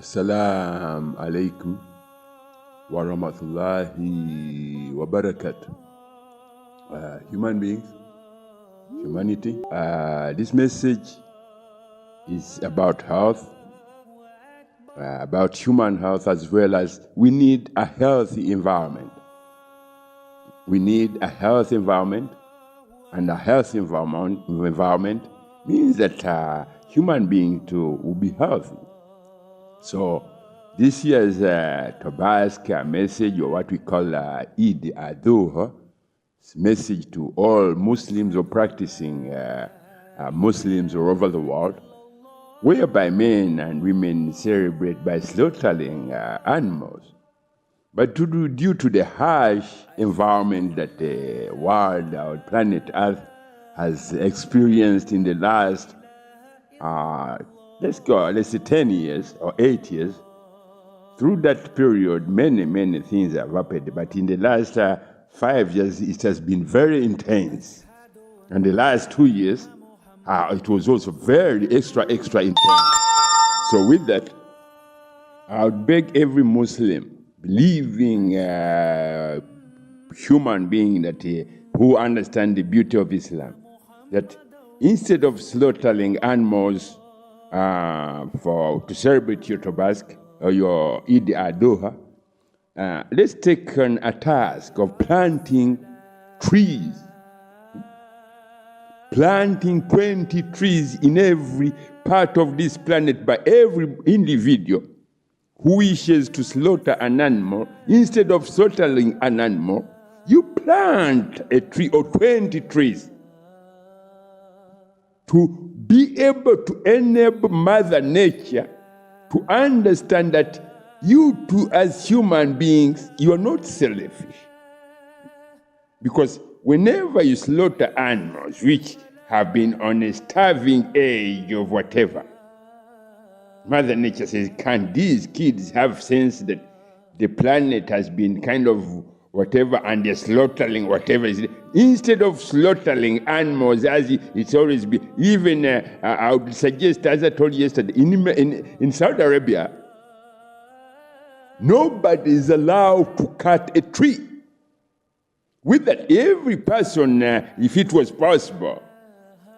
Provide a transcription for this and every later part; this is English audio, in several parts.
Assalamu alaikum wa rahmatullahi wa barakatuh. Human beings, humanity. This message is about health, about human health, as well as we need a healthy environment. We need a healthy environment, and a healthy environment means that human being too will be healthy. So this year's Tobaska message, or what we call Ad-Adha, message to all Muslims or practicing Muslims all over the world, whereby men and women celebrate by slaughtering animals. But due to the harsh environment that the world, our planet Earth, has experienced in the last let's say 10 years or 8 years, through that period, many things have happened. But in the last 5 years, it has been very intense. And the last 2 years, it was also very extra intense. So with that, I would beg every Muslim, believing human being that who understand the beauty of Islam, that instead of slaughtering animals to celebrate your Tobask or your Ad-Adha, let's take a task of planting trees. Planting 20 trees in every part of this planet by every individual who wishes to slaughter an animal. Instead of slaughtering an animal, you plant a tree or 20 trees to be able to enable Mother Nature to understand that you too, as human beings, you are not selfish. Because whenever you slaughter animals which have been on a starving age of whatever, Mother Nature says, can these kids have sense that the planet has been kind of whatever, and they're slaughtering whatever is. Instead of slaughtering animals, as it's always been, even I would suggest, as I told you yesterday, in Saudi Arabia, nobody is allowed to cut a tree. With that, every person, if it was possible,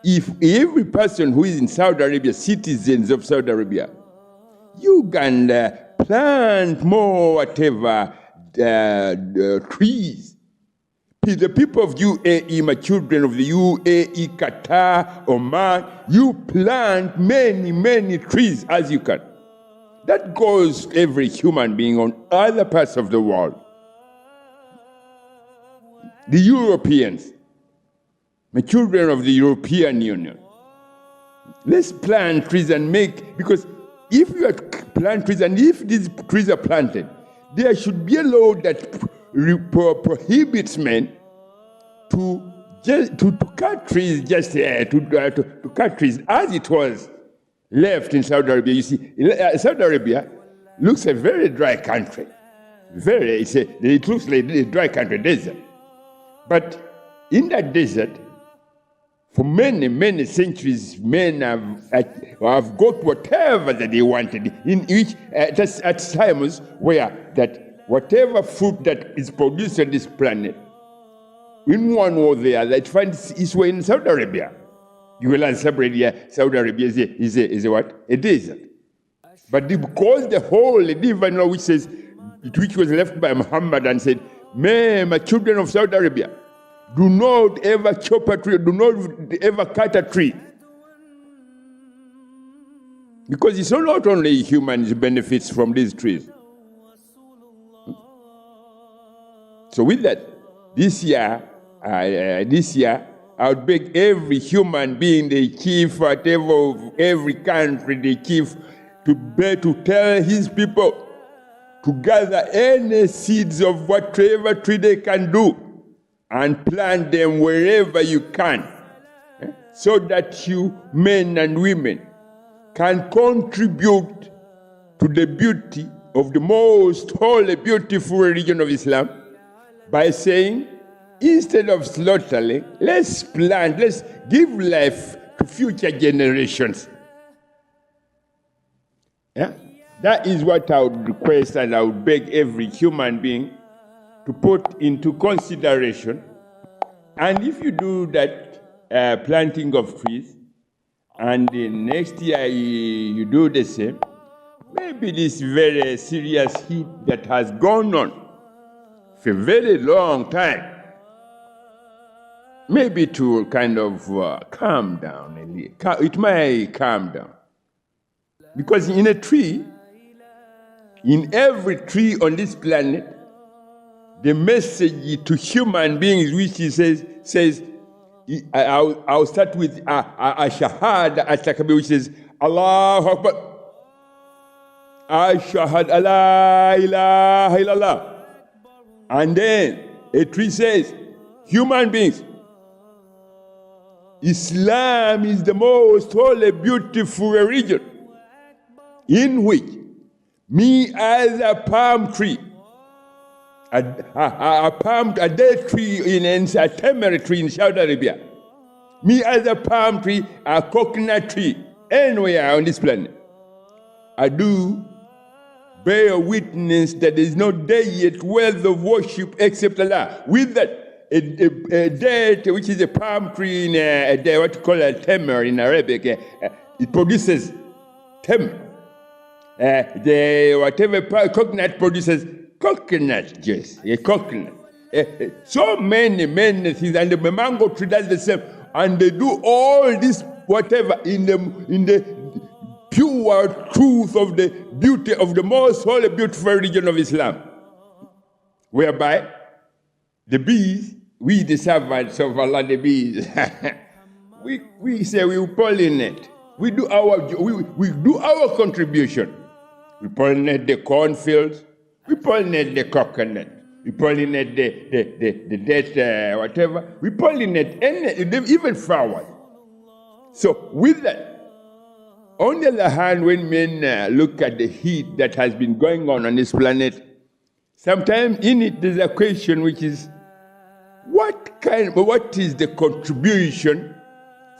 if every person who is in Saudi Arabia, citizens of Saudi Arabia, you can plant more whatever trees. The people of UAE, my children of the UAE, Qatar, Oman, you plant many trees as you can. That goes to every human being on other parts of the world. The Europeans, my children of the European Union, let's plant trees and because if you plant trees and if these trees are planted, there should be a law that prohibits men to cut trees, to cut trees as it was left in Saudi Arabia. You see, Saudi Arabia looks a very dry country. It looks like a dry country, desert. But in that desert, for many centuries, men have got whatever that they wanted. In which at times where that whatever food that is produced on this planet, in one or the other, it finds its way in Saudi Arabia. You will answer, Saudi Arabia is a what? A desert. But because the whole divine law which was left by Muhammad and said, my children of Saudi Arabia, do not ever chop a tree, do not ever cut a tree. Because it's not only humans benefits from these trees. So with that, this year, I would beg every human being, the chief, whatever of every country, the chief, to tell his people to gather any seeds of whatever tree they can do and plant them wherever you can, so that you, men and women, can contribute to the beauty of the most holy, beautiful religion of Islam by saying, instead of slaughtering, let's plant, let's give life to future generations. Yeah? That is what I would request and I would beg every human being to put into consideration. And if you do that planting of trees, and the next year you do the same, maybe this very serious heat that has gone on for a very long time, maybe to kind of calm down a little. It might calm down. Because in a tree, in every tree on this planet, the message to human beings, which he says, I'll start with a shahada at-takbir, which says, Allahu Akbar. Ashhadu an la ilaha illallah. And then a tree says, human beings, Islam is the most holy, beautiful religion in which me as a palm tree, a date tree in a tamarind tree in Saudi Arabia, me as a palm tree, a coconut tree, anywhere on this planet, I do bear witness that there is no deity worthy of worship except Allah. With that, a date, which is a palm tree in what you call a tamarind in Arabic, it produces tamarind. Whatever coconut produces coconut juice, a coconut. So many things, and the mango tree does the same, and they do all this whatever in the pure truth of the beauty of the most holy, beautiful religion of Islam, whereby the bees, we the servants of Allah, the bees, we say we pollinate. We do our contribution. We pollinate the cornfields. We pollinate the coconut. We pollinate the date, whatever. We pollinate even flowers. So with that, on the other hand, when men look at the heat that has been going on this planet, sometimes in it there's a question which is, what is the contribution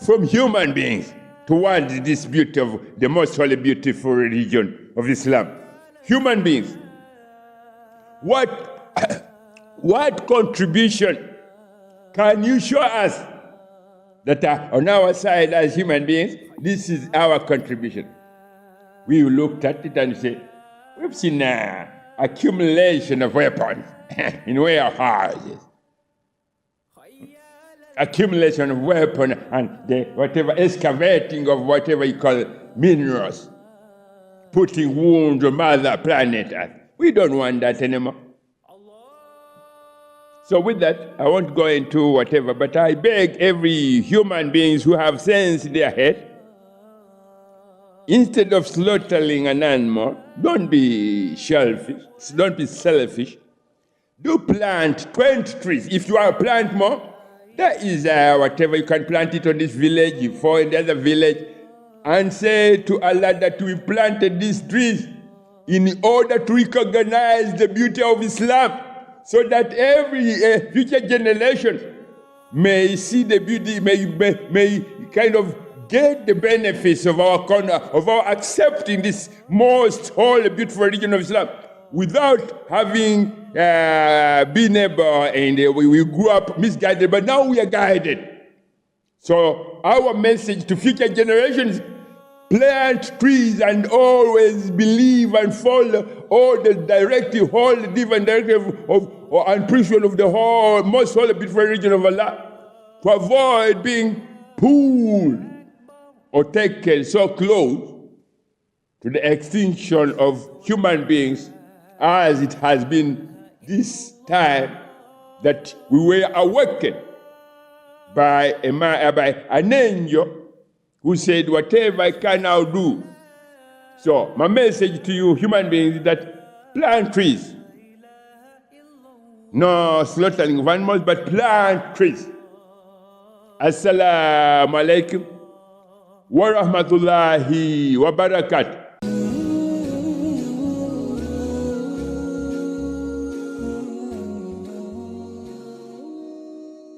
from human beings towards this beauty of the most holy, beautiful religion of Islam? Human beings, what contribution can you show us that are on our side as human beings? This is our contribution. We looked at it and said, we've seen accumulation of weapons in warehouses. Accumulation of weapons and the whatever excavating of whatever you call minerals, putting wounds on Mother Planet Earth. We don't want that anymore. So with that, I won't go into whatever, but I beg every human beings who have sense in their head, instead of slaughtering an animal, don't be selfish. Do plant 20 trees. If you are plant more, that is whatever, you can plant it on this village, for in the other village, and say to Allah that we planted these trees in order to recognize the beauty of Islam, so that every future generation may see the beauty, may kind of get the benefits of our accepting this most holy, beautiful religion of Islam, without having been able, and we grew up misguided, but now we are guided. So our message to future generations: plant trees and always believe and follow all the directive, whole divine directive and preaching of the whole most holy, beautiful religion of Allah, to avoid being pulled or taken so close to the extinction of human beings as it has been this time that we were awakened by an angel who said, whatever I can now do. So my message to you human beings is that plant trees. No slaughtering of animals, but plant trees. Assalamu alaikum wa rahmatullahi wa barakatuh.